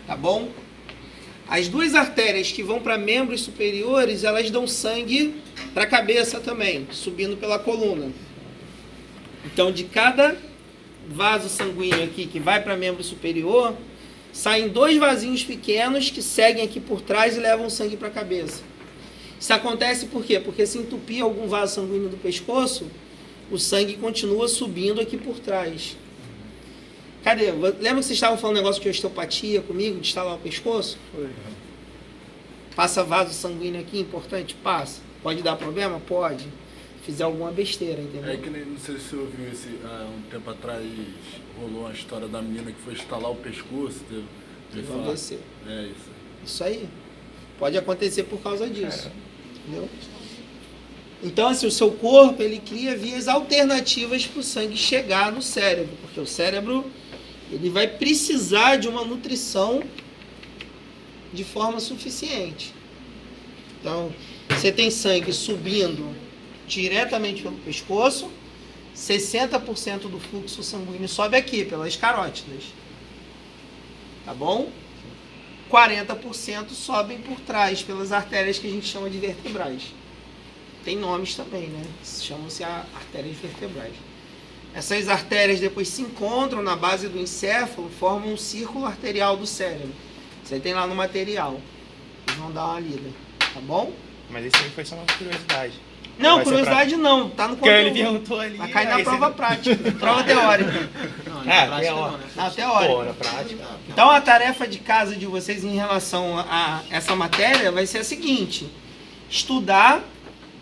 Tá bom? As duas artérias que vão para membros superiores, elas dão sangue para a cabeça também, subindo pela coluna. Então, de cada vaso sanguíneo aqui que vai para membro superior, saem 2 vasinhos pequenos que seguem aqui por trás e levam sangue para a cabeça. Isso acontece por quê? Porque se entupir algum vaso sanguíneo do pescoço, o sangue continua subindo aqui por trás. Cadê? Lembra que vocês estavam falando um negócio de osteopatia comigo, de estalar o pescoço? Foi. Passa vaso sanguíneo aqui, importante? Passa. Pode dar problema? Pode. Fizer alguma besteira, entendeu? É que nem, não sei se você ouviu um tempo atrás, rolou uma história da menina que foi estalar o pescoço, teve falar. Acontecer. É isso. Isso aí. Pode acontecer por causa disso. Entendeu? Então, assim, o seu corpo, ele cria vias alternativas para o sangue chegar no cérebro, porque o cérebro, ele vai precisar de uma nutrição de forma suficiente. Então, você tem sangue subindo diretamente pelo pescoço, 60% do fluxo sanguíneo sobe aqui, pelas carótidas. Tá bom? 40% sobem por trás, pelas artérias que a gente chama de vertebrais. Tem nomes também, né? Chamam-se artérias vertebrais. Essas artérias depois se encontram na base do encéfalo, formam um círculo arterial do cérebro. Você tem lá no material. Vocês vão dar uma lida, tá bom? Mas esse aí foi só uma curiosidade. Não, Vai ser curiosidade não, tá no Porque ele conteúdo. perguntou ali. Vai cair na aí prova você- prática, prova teórica. Não, É, prática tem não, uma- né? Na teórica. Pô, na prática. Então a tarefa de casa de vocês em relação a essa matéria vai ser a seguinte: estudar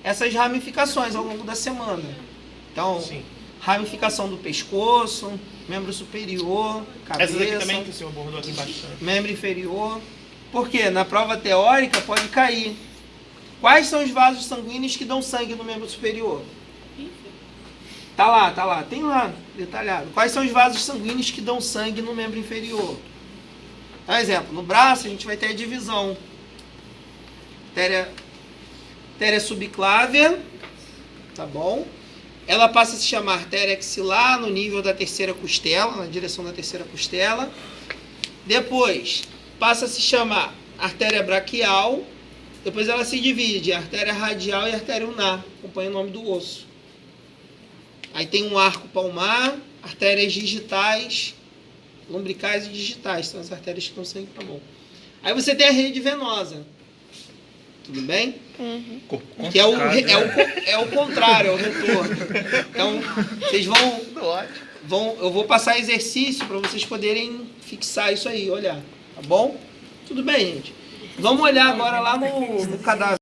essas ramificações ao longo da semana. Então, Sim. ramificação do pescoço, membro superior, Essas aqui também cabeça, que o senhor abordou aqui bastante. membro inferior. Porque na prova teórica pode cair. Quais são os vasos sanguíneos que dão sangue no membro superior? Tá lá, tem lá, detalhado. Quais são os vasos sanguíneos que dão sangue no membro inferior? Então, exemplo, no braço a gente vai ter a divisão. Artéria subclávia, tá bom? Ela passa a se chamar artéria axilar no nível da terceira costela, na direção da terceira costela. Depois, passa a se chamar artéria braquial. Depois ela se divide em artéria radial e artéria ulnar, acompanha o nome do osso. Aí tem um arco palmar, artérias digitais, lombricais e digitais, são as artérias que estão sangue pra mão. Aí você tem a rede venosa. Tudo bem? Que é o contrário, é o retorno. Então, vocês vão eu vou passar exercício para vocês poderem fixar isso aí, olhar. Tá bom? Tudo bem, gente. Vamos olhar agora lá no cadáver.